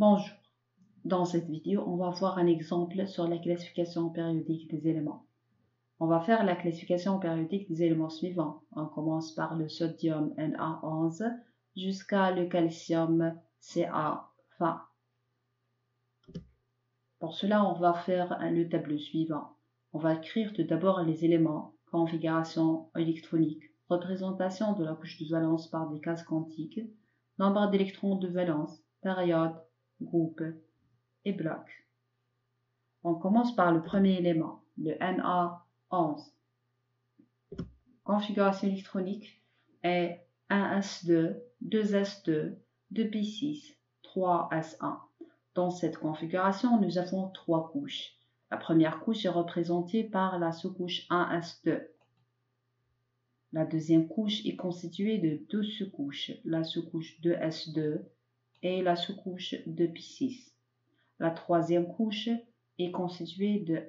Bonjour, dans cette vidéo, on va voir un exemple sur la classification périodique des éléments. On va faire la classification périodique des éléments suivants. On commence par le sodium Na11 jusqu'à le calcium Ca20. Pour cela, on va faire le tableau suivant. On va écrire tout d'abord les éléments, configuration électronique, représentation de la couche de valence par des cases quantiques, nombre d'électrons de valence, période, groupe et bloc. On commence par le premier élément, le Na11. Configuration électronique est 1s2, 2s2, 2p6, 3s1. Dans cette configuration, nous avons trois couches. La première couche est représentée par la sous-couche 1s2. La deuxième couche est constituée de deux sous-couches, la sous-couche 2s2 et la sous-couche 2p6. La troisième couche est constituée de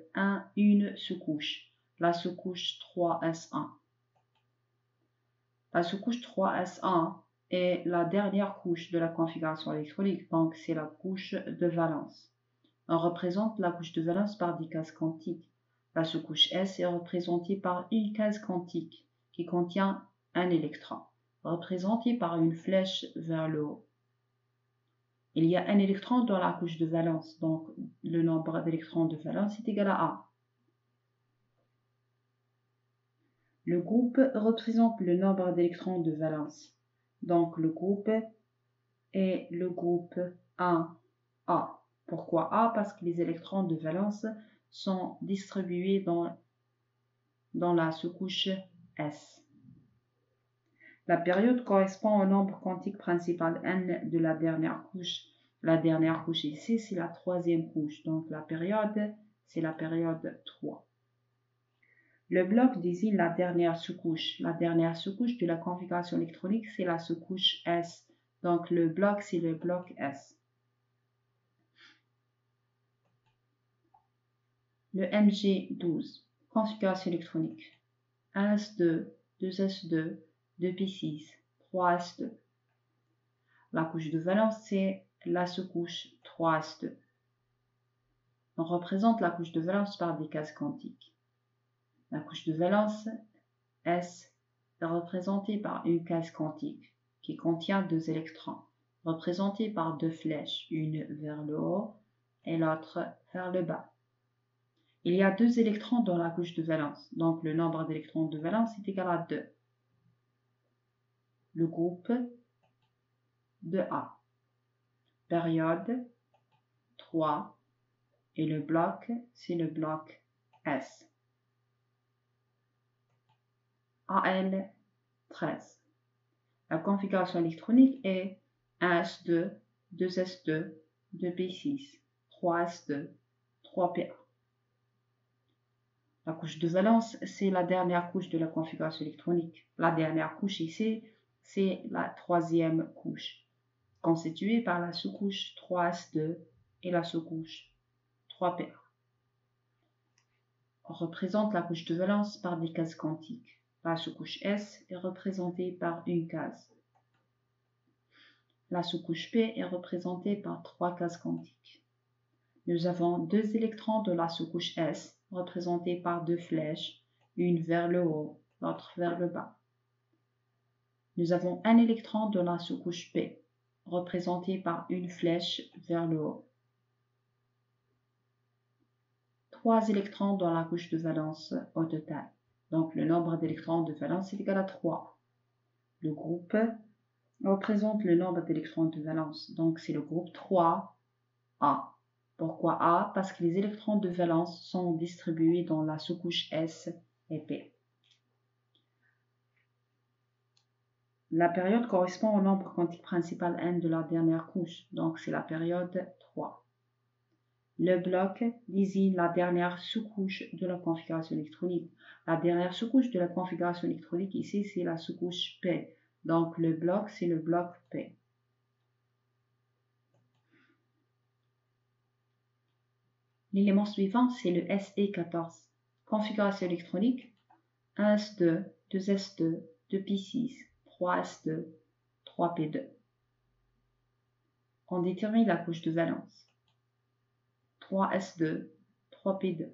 une sous-couche, la sous-couche 3s1. La sous-couche 3s1 est la dernière couche de la configuration électronique, donc c'est la couche de valence. On représente la couche de valence par des cases quantiques. La sous-couche S est représentée par une case quantique qui contient un électron, représenté par une flèche vers le haut. Il y a un électron dans la couche de valence, donc le nombre d'électrons de valence est égal à A. Le groupe représente le nombre d'électrons de valence. Donc le groupe est le groupe 1A. Pourquoi A? Parce que les électrons de valence sont distribués dans la sous-couche S. La période correspond au nombre quantique principal n de la dernière couche. La dernière couche ici, c'est la troisième couche. Donc la période, c'est la période 3. Le bloc désigne la dernière sous-couche. La dernière sous-couche de la configuration électronique, c'est la sous-couche S. Donc le bloc, c'est le bloc S. Le MG12, configuration électronique. 1s2, 2s2, 2p6, 3s2. La couche de valence, c'est la sous-couche 3s2. On représente la couche de valence par des cases quantiques. La couche de valence S est représentée par une case quantique qui contient deux électrons, représentés par deux flèches, une vers le haut et l'autre vers le bas. Il y a deux électrons dans la couche de valence, donc le nombre d'électrons de valence est égal à 2. Le groupe de A. Période 3 et le bloc, c'est le bloc S. AL 13. La configuration électronique est 1s2, 2s2, 2p6, 3s2, 3p1. La couche de valence, c'est la dernière couche de la configuration électronique. La dernière couche ici, c'est la troisième couche, constituée par la sous-couche 3s2 et la sous-couche 3p1. On représente la couche de valence par des cases quantiques. La sous-couche S est représentée par une case. La sous-couche P est représentée par trois cases quantiques. Nous avons deux électrons de la sous-couche S, représentés par deux flèches, une vers le haut, l'autre vers le bas. Nous avons un électron de la sous-couche P, représenté par une flèche vers le haut. Trois électrons dans la couche de valence au total. Donc le nombre d'électrons de valence est égal à 3. Le groupe représente le nombre d'électrons de valence. Donc c'est le groupe 3A. Pourquoi A? Parce que les électrons de valence sont distribués dans la sous-couche S et P. La période correspond au nombre quantique principal n de la dernière couche. Donc c'est la période 3. Le bloc désigne la dernière sous-couche de la configuration électronique. La dernière sous-couche de la configuration électronique ici, c'est la sous-couche P. Donc le bloc, c'est le bloc P. L'élément suivant, c'est le Se14. Configuration électronique 1s2, 2s2, 2p6, 3s2, 3p2. On détermine la couche de valence. 3s2, 3p2.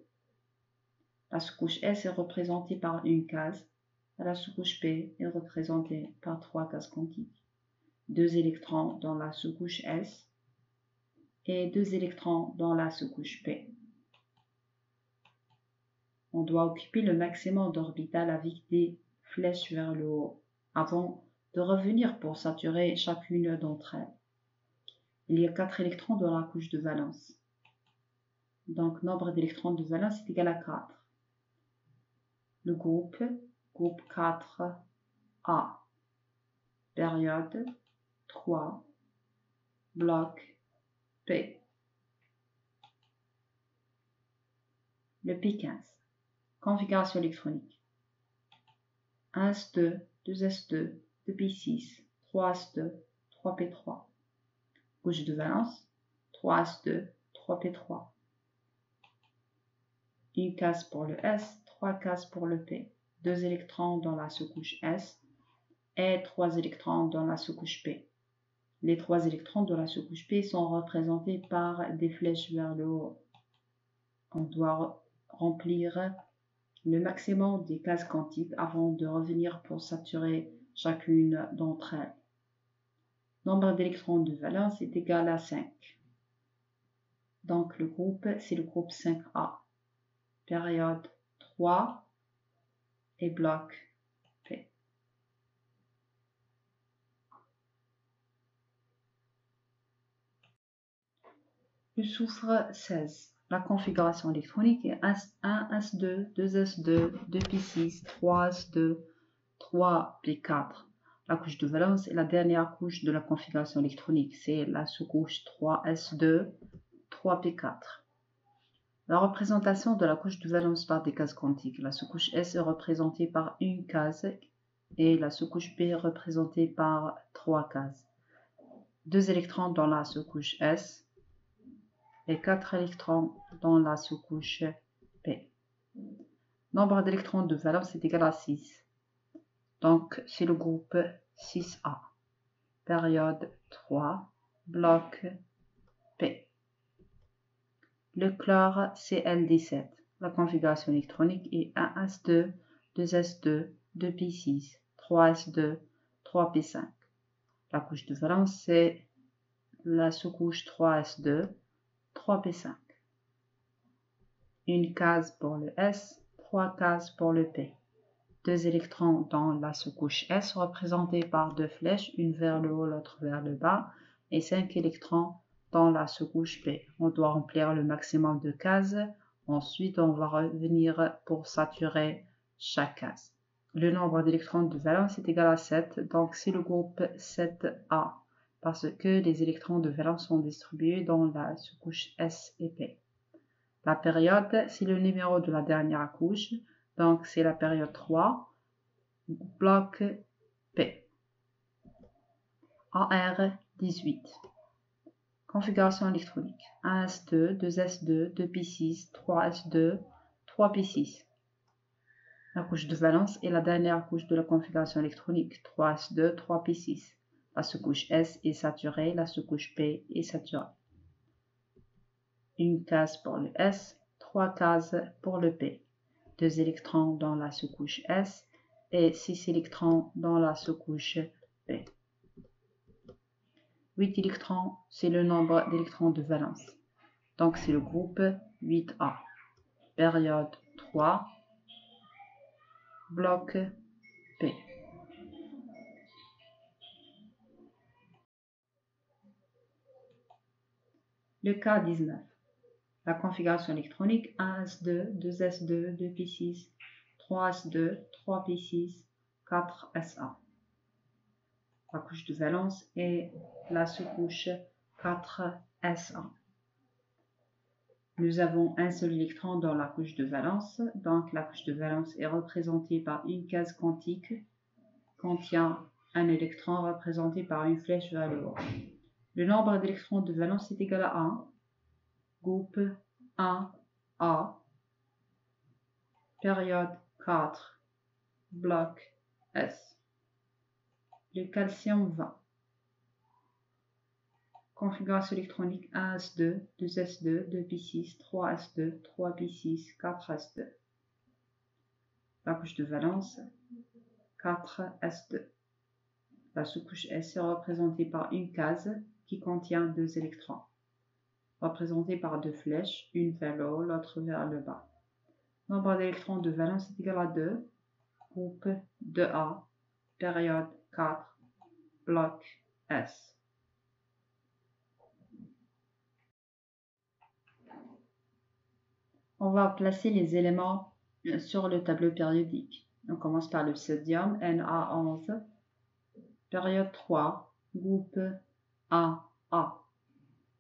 La sous-couche S est représentée par une case. La sous-couche P est représentée par 3 cases quantiques. 2 électrons dans la sous-couche S et 2 électrons dans la sous-couche P. On doit occuper le maximum d'orbital avec des flèches vers le haut avant de revenir pour saturer chacune d'entre elles. Il y a 4 électrons dans la couche de valence. Donc, nombre d'électrons de valence est égal à 4. Le groupe 4A, période 3, bloc P. Le P15, configuration électronique. 1s2, 2s2, 2p6, 3s2, 3p3. Couche de valence, 3s2, 3p3. Une case pour le S, 3 cases pour le P. 2 électrons dans la sous-couche S et 3 électrons dans la sous-couche P. Les 3 électrons de la sous-couche P sont représentés par des flèches vers le haut. On doit remplir le maximum des cases quantiques avant de revenir pour saturer chacune d'entre elles. Nombre d'électrons de valence est égal à 5. Donc le groupe, c'est le groupe 5A. Période 3 et bloc P. Le soufre 16. La configuration électronique est 1s2, 2s2, 2p6, 3s2, 3p4. La couche de valence est la dernière couche de la configuration électronique. C'est la sous-couche 3s2, 3p4. La représentation de la couche de valence par des cases quantiques. La sous-couche S est représentée par une case et la sous-couche P est représentée par 3 cases. 2 électrons dans la sous-couche S et 4 électrons dans la sous-couche P. Nombre d'électrons de valence est égal à 6. Donc, c'est le groupe 6A. Période 3, bloc P. Le chlore Cl17. La configuration électronique est 1s2, 2s2, 2p6, 3s2, 3p5. La couche de valence, c'est la sous-couche 3s2, 3p5. Une case pour le S, 3 cases pour le P. 2 électrons dans la sous-couche S représentés par 2 flèches, une vers le haut, l'autre vers le bas, et 5 électrons dans la sous-couche P. On doit remplir le maximum de cases. Ensuite, on va revenir pour saturer chaque case. Le nombre d'électrons de valence est égal à 7, donc c'est le groupe 7A, parce que les électrons de valence sont distribués dans la sous-couche S et P. La période, c'est le numéro de la dernière couche, donc c'est la période 3, bloc P. AR18. Configuration électronique. 1s2, 2s2, 2p6, 3s2, 3p6. La couche de valence est la dernière couche de la configuration électronique. 3s2, 3p6. La sous-couche S est saturée, la sous-couche P est saturée. Une case pour le S, 3 cases pour le P. 2 électrons dans la sous-couche S et 6 électrons dans la sous-couche P. 8 électrons, c'est le nombre d'électrons de valence. Donc c'est le groupe 8A. Période 3, bloc P. Le cas 19. La configuration électronique 1s2, 2s2, 2p6, 3s2, 3p6, 4sa. La couche de valence est la sous-couche 4sa. Nous avons un seul électron dans la couche de valence, donc la couche de valence est représentée par une case quantique, contient un électron représenté par une flèche vers le haut. Le nombre d'électrons de valence est égal à 1, groupe 1A, période 4, bloc S. Le calcium 20. Configuration électronique 1s2, 2s2, 2p6, 3s2, 3p6, 4s2. La couche de valence 4s2. La sous-couche S est représentée par une case qui contient 2 électrons, représentée par 2 flèches, une vers le haut, l'autre vers le bas. Nombre d'électrons de valence est égal à 2, groupe 2A, période 4, bloc S. On va placer les éléments sur le tableau périodique. On commence par le sodium, Na11, période 3, groupe AA,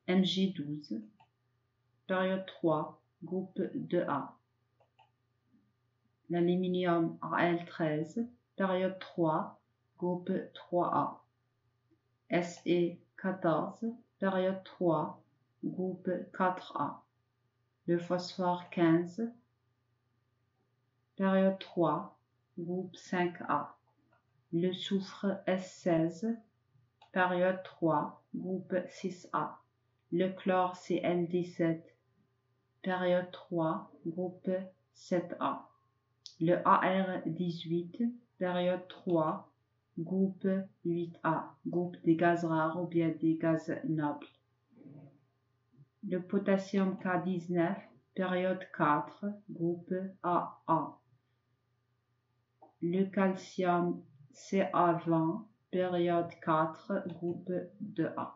Mg12, période 3, groupe 2A. L'aluminium Al13, période 3, groupe 3A. Se14, période 3, groupe 4A. Le phosphore 15, période 3, groupe 5A. Le soufre S16, période 3, groupe 6A. Le chlore Cl17, période 3, groupe 7A. Le AR18, période 3, groupe 8A, groupe des gaz rares ou bien des gaz nobles. Le potassium K19, période 4, groupe AA. Le calcium Ca20, période 4, groupe 2A.